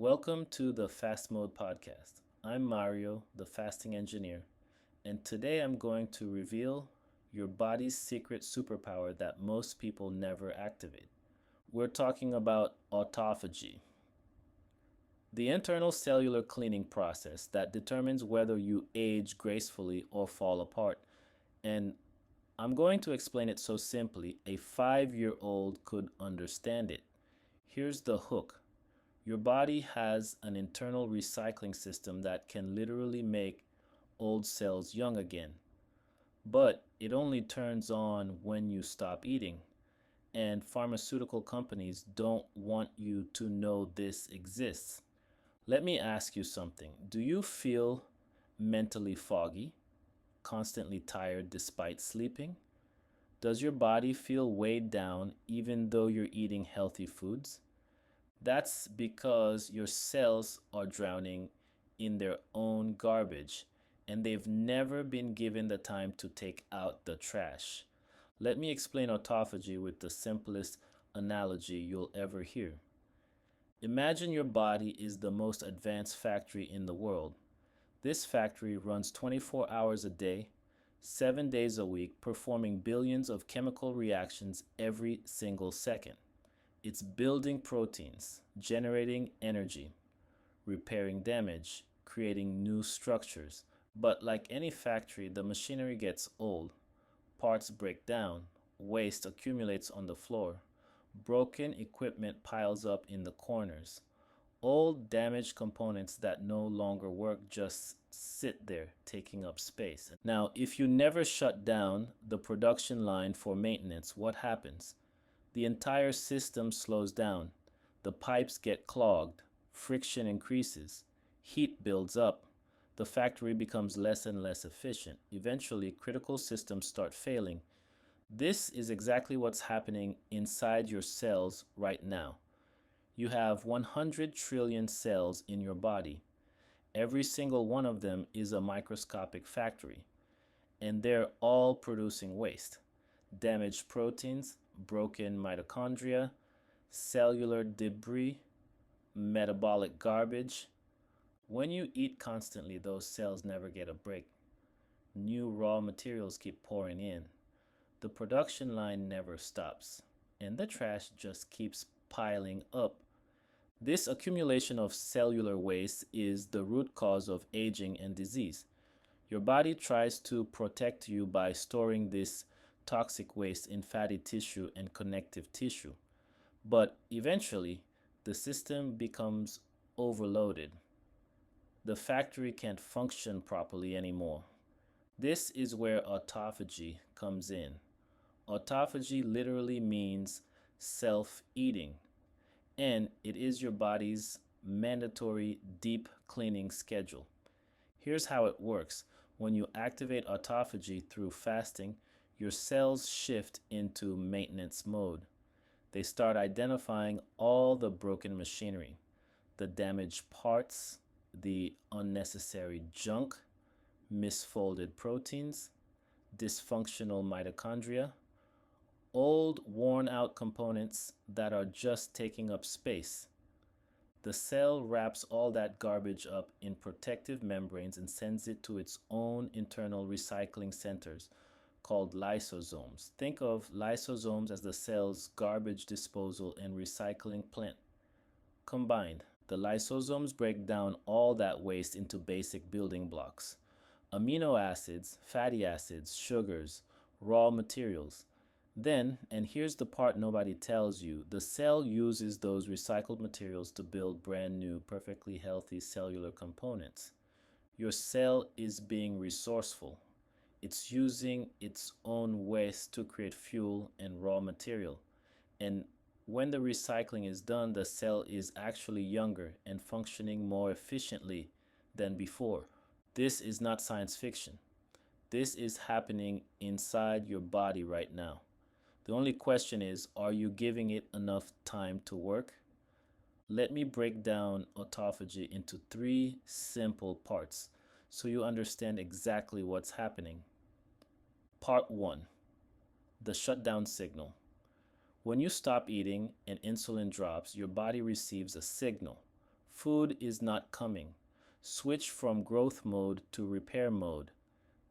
Welcome to the Fast Mode Podcast. I'm Mario, the fasting engineer, and today I'm going to reveal your body's secret superpower that most people never activate. We're talking about autophagy, the internal cellular cleaning process that determines whether you age gracefully or fall apart. And I'm going to explain it so simply a 5-year-old could understand it. Here's the hook. Your body has an internal recycling system that can literally make old cells young again, but it only turns on when you stop eating. And pharmaceutical companies don't want you to know this exists. Let me ask you something. Do you feel mentally foggy, constantly tired despite sleeping? Does your body feel weighed down even though you're eating healthy foods? That's because your cells are drowning in their own garbage and they've never been given the time to take out the trash. Let me explain autophagy with the simplest analogy you'll ever hear. Imagine your body is the most advanced factory in the world. This factory runs 24 hours a day, 7 days a week, performing billions of chemical reactions every single second. It's building proteins, generating energy, repairing damage, creating new structures. But like any factory, the machinery gets old, parts break down, waste accumulates on the floor, broken equipment piles up in the corners. Old, damaged components that no longer work just sit there, taking up space. Now, if you never shut down the production line for maintenance, what happens? The entire system slows down. The pipes get clogged, friction increases, heat builds up, the factory becomes less and less efficient. Eventually, critical systems start failing. This is exactly what's happening inside your cells right now. You have 100 trillion cells in your body. Every single one of them is a microscopic factory, and they're all producing waste. Damaged proteins, broken mitochondria, cellular debris, metabolic garbage. When you eat constantly, those cells never get a break. New raw materials keep pouring in. The production line never stops, and the trash just keeps piling up. This accumulation of cellular waste is the root cause of aging and disease. Your body tries to protect you by storing this toxic waste in fatty tissue and connective tissue. But eventually, the system becomes overloaded. The factory can't function properly anymore. This is where autophagy comes in. Autophagy literally means self-eating, and it is your body's mandatory deep cleaning schedule. Here's how it works. When you activate autophagy through fasting, your cells shift into maintenance mode. They start identifying all the broken machinery, the damaged parts, the unnecessary junk, misfolded proteins, dysfunctional mitochondria, old worn out components that are just taking up space. The cell wraps all that garbage up in protective membranes and sends it to its own internal recycling centers called lysosomes. Think of lysosomes as the cell's garbage disposal and recycling plant. Combined, the lysosomes break down all that waste into basic building blocks: amino acids, fatty acids, sugars, raw materials. Then, and here's the part nobody tells you, the cell uses those recycled materials to build brand new, perfectly healthy cellular components. Your cell is being resourceful. It's using its own waste to create fuel and raw material. And when the recycling is done, the cell is actually younger and functioning more efficiently than before. This is not science fiction. This is happening inside your body right now. The only question is, are you giving it enough time to work? Let me break down autophagy into 3 simple parts so you understand exactly what's happening. Part 1. The shutdown signal. When you stop eating and insulin drops, your body receives a signal Food is not coming. Switch from growth mode to repair mode.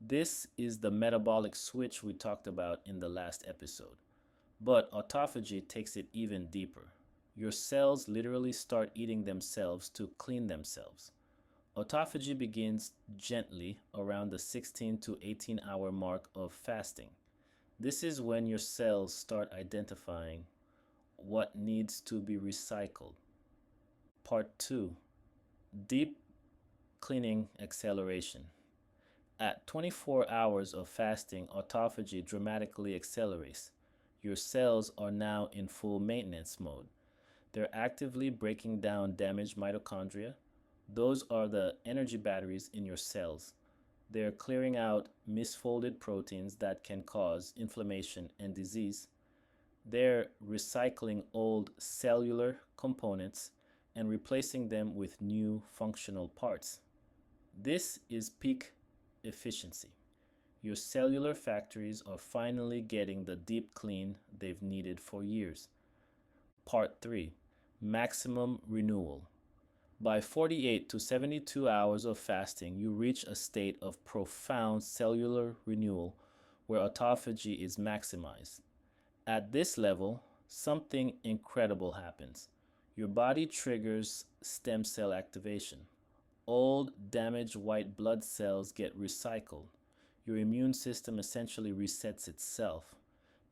This is the metabolic switch we talked about in the last episode. But autophagy takes it even deeper. Your cells literally start eating themselves to clean themselves. Autophagy begins gently around the 16 to 18-hour mark of fasting. This is when your cells start identifying what needs to be recycled. Part 2: Deep Cleaning Acceleration. At 24 hours of fasting, autophagy dramatically accelerates. Your cells are now in full maintenance mode. They're actively breaking down damaged mitochondria. Those are the energy batteries in your cells. They're clearing out misfolded proteins that can cause inflammation and disease. They're recycling old cellular components and replacing them with new functional parts. This is peak efficiency. Your cellular factories are finally getting the deep clean they've needed for years. Part 3: Maximum Renewal. By 48 to 72 hours of fasting, you reach a state of profound cellular renewal where autophagy is maximized. At this level, something incredible happens. Your body triggers stem cell activation. Old, damaged white blood cells get recycled. Your immune system essentially resets itself.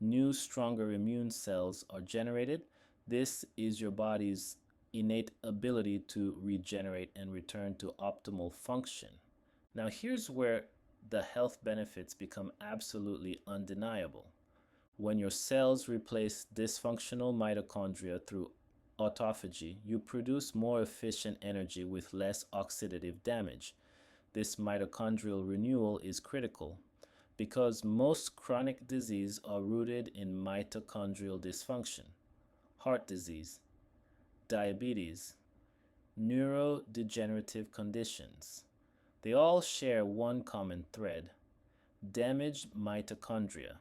New, stronger immune cells are generated. This is your body's innate ability to regenerate and return to optimal function. Now, here's where the health benefits become absolutely undeniable. When your cells replace dysfunctional mitochondria through autophagy, you produce more efficient energy with less oxidative damage. This mitochondrial renewal is critical because most chronic diseases are rooted in mitochondrial dysfunction. Heart disease, diabetes, neurodegenerative conditions. They all share one common thread: damaged mitochondria.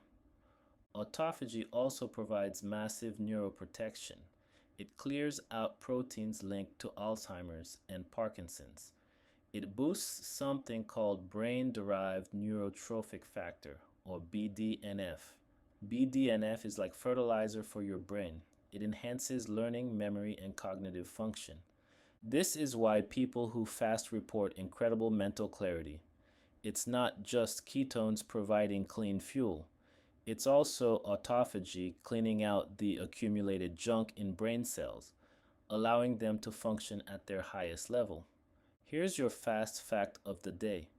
Autophagy also provides massive neuroprotection. It clears out proteins linked to Alzheimer's and Parkinson's. It boosts something called brain-derived neurotrophic factor, or BDNF. BDNF is like fertilizer for your brain. It enhances learning, memory, and cognitive function. This is why people who fast report incredible mental clarity. It's not just ketones providing clean fuel. It's also autophagy cleaning out the accumulated junk in brain cells, allowing them to function at their highest level. Here's your fast fact of the day.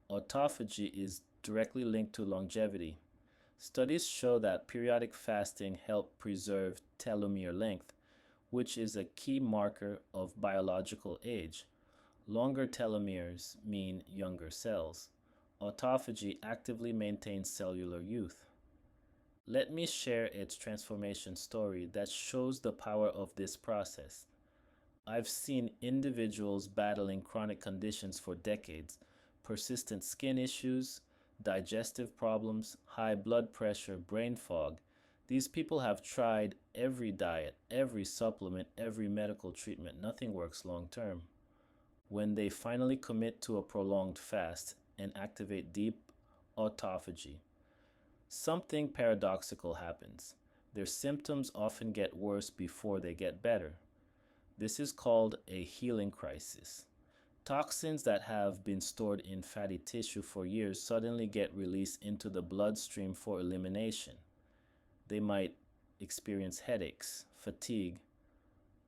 Autophagy is directly linked to longevity. Studies show that periodic fasting helps preserve telomere length, which is a key marker of biological age. Longer telomeres mean younger cells. Autophagy actively maintains cellular youth. Let me share its transformation story that shows the power of this process. I've seen individuals battling chronic conditions for decades: persistent skin issues, digestive problems, high blood pressure, brain fog. These people have tried every diet, every supplement, every medical treatment. Nothing works long term. When they finally commit to a prolonged fast and activate deep autophagy, something paradoxical happens. Their symptoms often get worse before they get better. This is called a healing crisis. Toxins that have been stored in fatty tissue for years suddenly get released into the bloodstream for elimination. They might experience headaches, fatigue,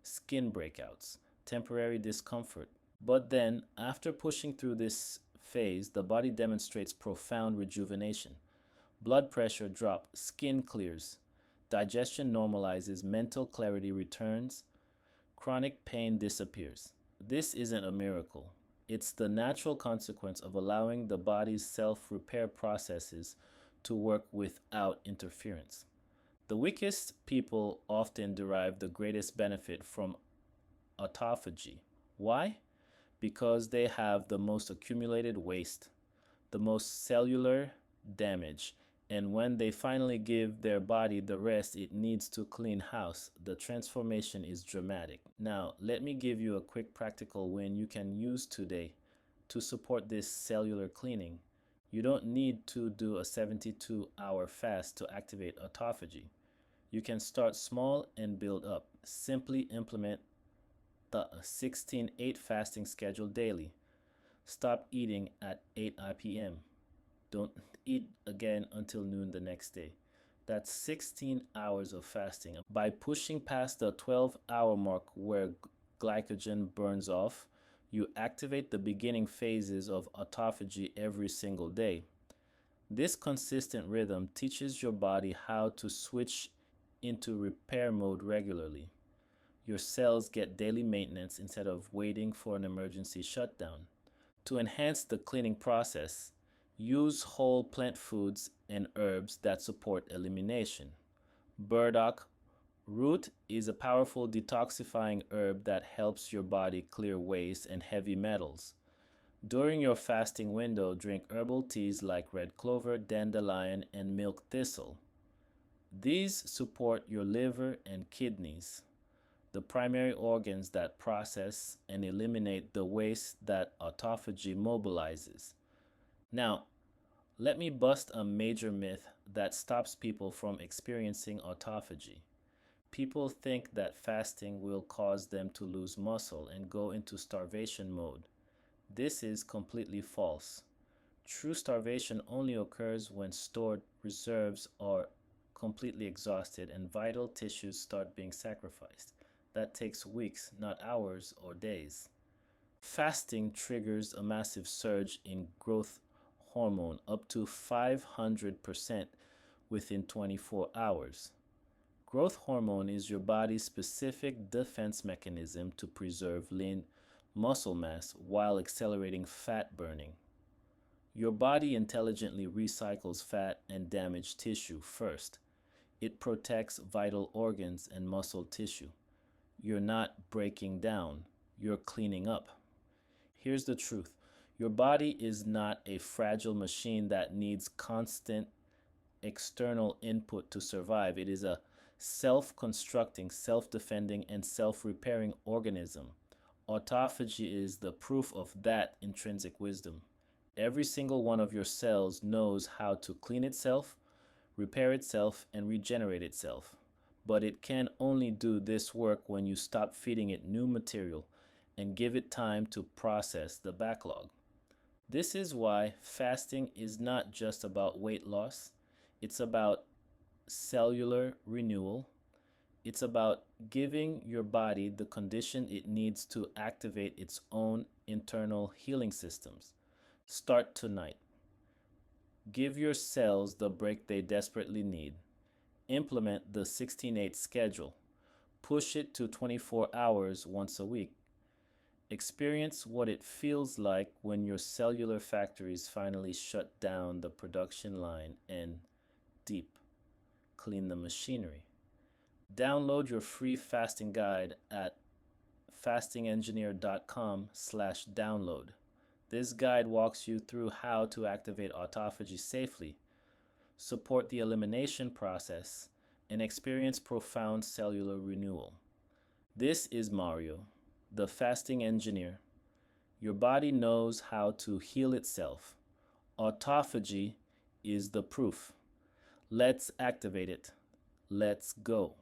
skin breakouts, temporary discomfort. But then, after pushing through this phase, the body demonstrates profound rejuvenation. Blood pressure drops, skin clears, digestion normalizes, mental clarity returns, chronic pain disappears. This isn't a miracle. It's the natural consequence of allowing the body's self-repair processes to work without interference. The weakest people often derive the greatest benefit from autophagy. Why? Because they have the most accumulated waste, the most cellular damage, And when they finally give their body the rest it needs to clean house, the transformation is dramatic. Now, let me give you a quick practical win you can use today to support this cellular cleaning. You don't need to do a 72-hour fast to activate autophagy. You can start small and build up. Simply implement the 16-8 fasting schedule daily. Stop eating at 8 p.m. Don't eat again until noon the next day. That's 16 hours of fasting. By pushing past the 12-hour mark where glycogen burns off, you activate the beginning phases of autophagy every single day. This consistent rhythm teaches your body how to switch into repair mode regularly. Your cells get daily maintenance instead of waiting for an emergency shutdown. To enhance the cleaning process, use whole plant foods and herbs that support elimination. Burdock root is a powerful detoxifying herb that helps your body clear waste and heavy metals. During your fasting window, drink herbal teas like red clover, dandelion, and milk thistle. These support your liver and kidneys, the primary organs that process and eliminate the waste that autophagy mobilizes. Now, let me bust a major myth that stops people from experiencing autophagy. People think that fasting will cause them to lose muscle and go into starvation mode. This is completely false. True starvation only occurs when stored reserves are completely exhausted and vital tissues start being sacrificed. That takes weeks, not hours or days. Fasting triggers a massive surge in growth hormone up to 500% within 24 hours. Growth hormone is your body's specific defense mechanism to preserve lean muscle mass while accelerating fat burning. Your body intelligently recycles fat and damaged tissue first. It protects vital organs and muscle tissue. You're not breaking down, you're cleaning up. Here's the truth. Your body is not a fragile machine that needs constant external input to survive. It is a self-constructing, self-defending, and self-repairing organism. Autophagy is the proof of that intrinsic wisdom. Every single one of your cells knows how to clean itself, repair itself, and regenerate itself. But it can only do this work when you stop feeding it new material and give it time to process the backlog. This is why fasting is not just about weight loss. It's about cellular renewal. It's about giving your body the condition it needs to activate its own internal healing systems. Start tonight. Give your cells the break they desperately need. Implement the 16-8 schedule. Push it to 24 hours once a week. Experience what it feels like when your cellular factories finally shut down the production line and deep clean the machinery. Download your free fasting guide at fastingengineer.com/download. This guide walks you through how to activate autophagy safely, support the elimination process, and experience profound cellular renewal. This is Mario, the fasting engineer. Your body knows how to heal itself. Autophagy is the proof. Let's activate it. Let's go.